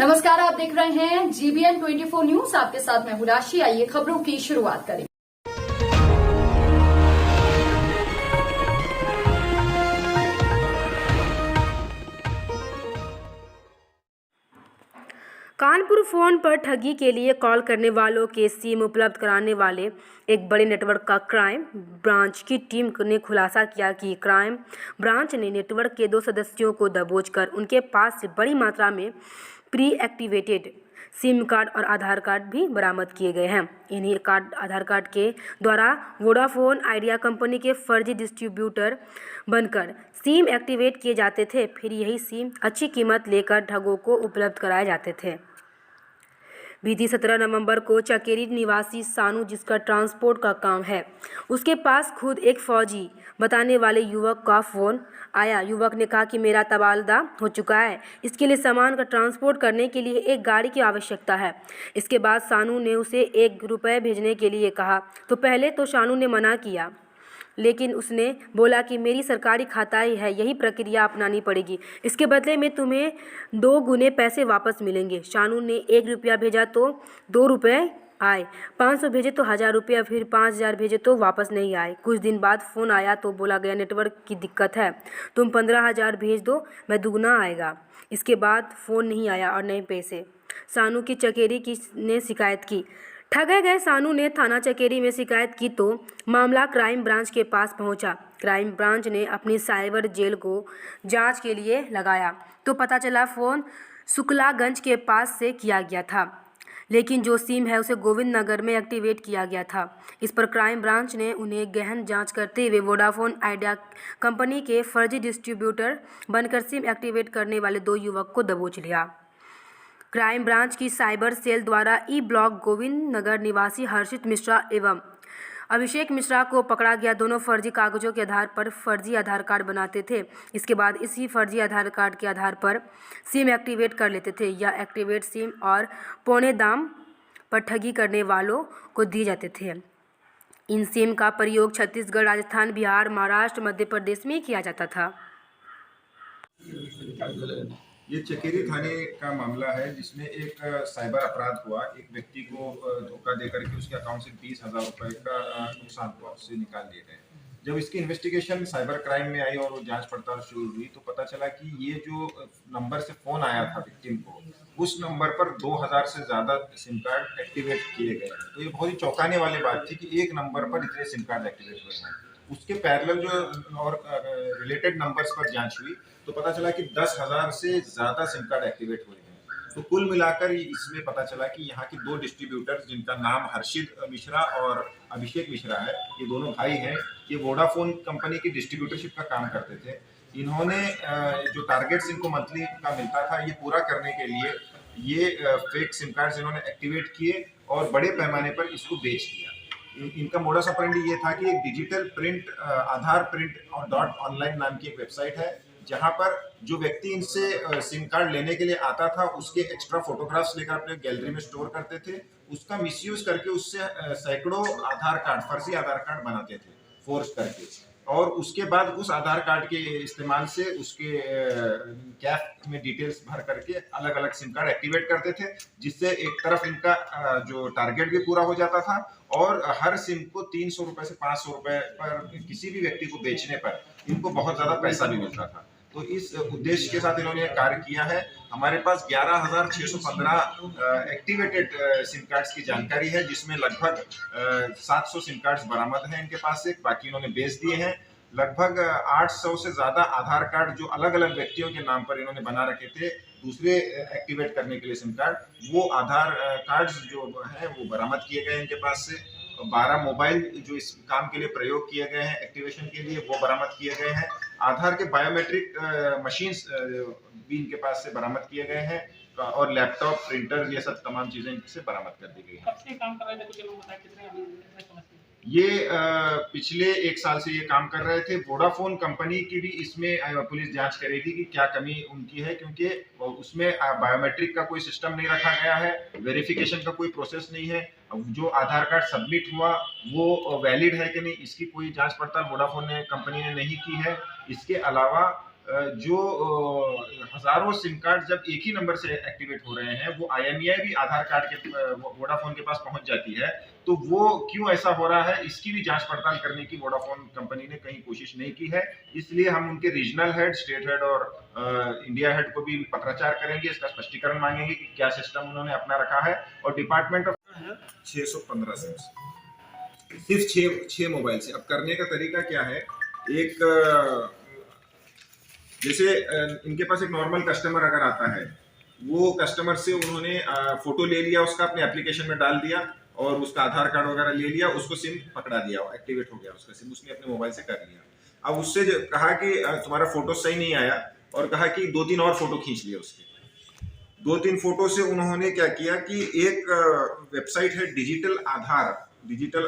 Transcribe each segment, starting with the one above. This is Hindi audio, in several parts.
नमस्कार, आप देख रहे हैं GBN 24 न्यूज। आपके साथ मैं हूं राशि। आइए खबरों की शुरुआत करें। कानपुर फोन पर ठगी के लिए कॉल करने वालों के सिम उपलब्ध कराने वाले एक बड़े नेटवर्क का क्राइम ब्रांच की टीम ने खुलासा किया कि क्राइम ब्रांच ने नेटवर्क के 2 सदस्यों को दबोचकर उनके पास से बड़ी मात्रा में प्री एक्टिवेटेड सिम कार्ड और आधार कार्ड भी बरामद किए गए हैं। इन्हीं आधार कार्ड के द्वारा वोडाफोन आइडिया कंपनी के फर्जी डिस्ट्रीब्यूटर बनकर सिम एक्टिवेट किए जाते थे। फिर यही सिम अच्छी कीमत लेकर ठगों को उपलब्ध कराए जाते थे। बीती 17 नवंबर को चकेरी निवासी सानू, जिसका ट्रांसपोर्ट का काम है, उसके पास खुद एक फौजी बताने वाले युवक का फ़ोन आया। युवक ने कहा कि मेरा तबादला हो चुका है, इसके लिए सामान का ट्रांसपोर्ट करने के लिए एक गाड़ी की आवश्यकता है। इसके बाद सानू ने उसे ₹1 भेजने के लिए कहा तो पहले तो सानू ने मना किया, लेकिन उसने बोला कि मेरी सरकारी खाता ही है, यही प्रक्रिया अपनानी पड़ेगी, इसके बदले में तुम्हें 2 गुने पैसे वापस मिलेंगे। शानू ने ₹1 भेजा तो ₹2 आए, 500 भेजे तो ₹1000, फिर 5000 भेजे तो वापस नहीं आए। कुछ दिन बाद फ़ोन आया तो बोला गया नेटवर्क की दिक्कत है, तुम 15,000 भेज दो, मैं दुगना आएगा। इसके बाद फ़ोन नहीं आया और नए पैसे। सानू की चकेरी ने शिकायत की। ठगे गए सानू ने थाना चकेरी में शिकायत की तो मामला क्राइम ब्रांच के पास पहुंचा। क्राइम ब्रांच ने अपनी साइबर जेल को जांच के लिए लगाया तो पता चला फ़ोन शुक्लागंज के पास से किया गया था, लेकिन जो सिम है उसे गोविंद नगर में एक्टिवेट किया गया था। इस पर क्राइम ब्रांच ने उन्हें गहन जांच करते हुए वोडाफोन आइडिया कंपनी के फर्जी डिस्ट्रीब्यूटर बनकर सिम एक्टिवेट करने वाले 2 युवक को दबोच लिया। क्राइम ब्रांच की साइबर सेल द्वारा ब्लॉक गोविंद नगर निवासी हर्षित मिश्रा एवं अभिषेक मिश्रा को पकड़ा गया। दोनों फर्जी कागजों के आधार पर फर्जी आधार कार्ड बनाते थे। इसके बाद इसी फर्जी आधार कार्ड के आधार पर सिम एक्टिवेट कर लेते थे। यह एक्टिवेट सिम और पौने दाम पर ठगी करने वालों को दिए जाते थे। इन सिम का प्रयोग छत्तीसगढ़, राजस्थान, बिहार, महाराष्ट्र, मध्य प्रदेश में किया जाता था। ये चकेरी थाने का मामला है जिसमें एक साइबर अपराध हुआ। एक व्यक्ति को धोखा देकर के उसके अकाउंट से 20,000 रुपए का नुकसान हुआ, उससे निकाल लिए गए। जब इसकी इन्वेस्टिगेशन साइबर क्राइम में आई और वो जांच पड़ताल शुरू हुई तो पता चला कि ये जो नंबर से फोन आया था विक्टिम को, उस नंबर पर 2000 से ज्यादा सिम कार्ड एक्टिवेट किए गए। तो ये बहुत ही चौंकाने वाली बात थी कि एक नंबर पर इतने सिम कार्ड एक्टिवेट हुए हैं। उसके पैरेलल जो और रिलेटेड नंबर्स पर जांच हुई तो पता चला कि 10,000 से ज्यादा सिम कार्ड एक्टिवेट हुए हैं। तो कुल मिलाकर इसमें पता चला कि यहाँ के 2 डिस्ट्रीब्यूटर, जिनका नाम हर्षित मिश्रा और अभिषेक मिश्रा है, ये दोनों भाई हैं। ये वोडाफोन कंपनी की डिस्ट्रीब्यूटरशिप का काम करते थे। इन्होंने जो टारगेट्स इनको मंथली का मिलता था, ये पूरा करने के लिए ये फेक सिम कार्ड इन्होंने एक्टिवेट किए और बड़े पैमाने पर इसको बेच दिया। इनका मोडस ऑपरेंडी ये था कि एक डिजिटल प्रिंट आधार प्रिंट और .online नाम की एक वेबसाइट है, जहां पर जो व्यक्ति इनसे सिम कार्ड लेने के लिए आता था उसके एक्स्ट्रा फोटोग्राफ्स लेकर अपने गैलरी में स्टोर करते थे। उसका मिसयूज करके उससे सैकड़ों आधार कार्ड, फर्जी आधार कार्ड बनाते थे फोर्स करके, और उसके बाद उस आधार कार्ड के इस्तेमाल से उसके कैफ में डिटेल्स भर करके अलग अलग सिम कार्ड एक्टिवेट करते थे, जिससे एक तरफ इनका जो टारगेट भी पूरा हो जाता था और हर सिम को 300 रुपए से 500 रुपए पर किसी भी व्यक्ति को बेचने पर इनको बहुत ज्यादा पैसा भी मिलता था। तो इस उद्देश्य के साथ इन्होंने कार्य किया है। हमारे पास 11,615 एक्टिवेटेड सिम कार्ड्स की जानकारी है, जिसमें लगभग 700 सिम कार्ड्स बरामद हैं इनके पास से, बाकी इन्होंने बेच दिए हैं। लगभग 800 से ज्यादा आधार कार्ड जो अलग अलग व्यक्तियों के नाम पर इन्होंने बना रखे थे दूसरे एक्टिवेट करने के लिए सिम कार्ड, वो आधार कार्ड्स जो है वो बरामद किए गए इनके पास से। 12 मोबाइल जो इस काम के लिए प्रयोग किए गए हैं एक्टिवेशन के लिए, वो बरामद किए गए हैं। आधार के बायोमेट्रिक मशीन्स भी इनके पास से बरामद किए गए हैं और लैपटॉप, प्रिंटर, ये सब तमाम चीजें इनसे बरामद कर दी गई हैं। ये पिछले 1 साल से ये काम कर रहे थे। वोडाफोन कंपनी की भी इसमें पुलिस जांच करेगी कि क्या कमी उनकी है, क्योंकि उसमें बायोमेट्रिक का कोई सिस्टम नहीं रखा गया है, वेरिफिकेशन का कोई प्रोसेस नहीं है। जो आधार कार्ड सबमिट हुआ वो वैलिड है कि नहीं, इसकी कोई जांच पड़ताल वोडाफोन कंपनी ने नहीं की है। इसके अलावा जो हजारों सिम कार्ड जब एक ही नंबर से एक्टिवेट हो रहे हैं, वो IMEI भी आधार कार्ड के वोडाफोन के पास पहुंच जाती है, तो वो क्यों ऐसा हो रहा है, इसकी भी जांच पड़ताल करने की वोडाफोन कंपनी ने कहीं कोशिश नहीं की है। इसलिए हम उनके रीजनल हेड, स्टेट हेड और इंडिया हेड को भी पत्राचार करेंगे, इसका स्पष्टीकरण मांगेंगे कि क्या सिस्टम उन्होंने अपना रखा है। और डिपार्टमेंट ऑफ 615 सिम्स, सिर्फ 6 मोबाइल से। अब करने का तरीका क्या है, एक जैसे इनके पास एक नॉर्मल कस्टमर अगर आता है, वो कस्टमर से उन्होंने फोटो ले लिया, उसका अपने एप्लीकेशन में डाल दिया और उसका आधार कार्ड वगैरह ले लिया, उसको सिम पकड़ा दिया, एक्टिवेट हो गया उसका सिम, उसने अपने मोबाइल से कर लिया। अब उससे कहा कि तुम्हारा फोटो सही नहीं आया, और कहा कि 2-3 और फोटो खींच लिए उसके। 2-3 फोटो से उन्होंने क्या किया कि एक वेबसाइट है डिजिटल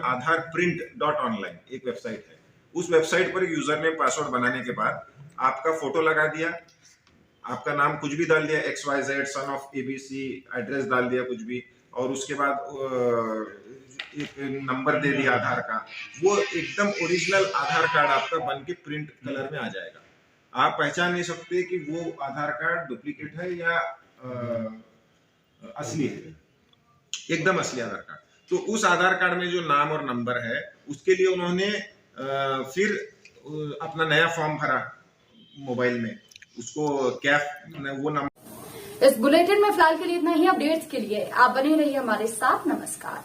आधार print.online, एक वेबसाइट है। उस वेबसाइट पर यूजर ने पासवर्ड बनाने के बाद आपका फोटो लगा दिया, आपका नाम कुछ भी डाल दिया, XYZ son of ABC, address डाल दिया कुछ भी, और उसके बाद एक नंबर दे दिया आधार का। वो एकदम ओरिजिनल आधार कार्ड आपका बन के प्रिंट कलर में आ जाएगा। आप पहचान नहीं सकते कि वो आधार कार्ड डुप्लीकेट है या असली है, एकदम असली आधार कार्ड। तो उस आधार कार्ड में जो नाम और नंबर है, उसके लिए उन्होंने फिर अपना नया फॉर्म भरा मोबाइल में, उसको कैफ वो नंबर। इस बुलेटिन में फिलहाल के लिए इतना ही। अपडेट्स के लिए आप बने रहिए हमारे साथ। नमस्कार।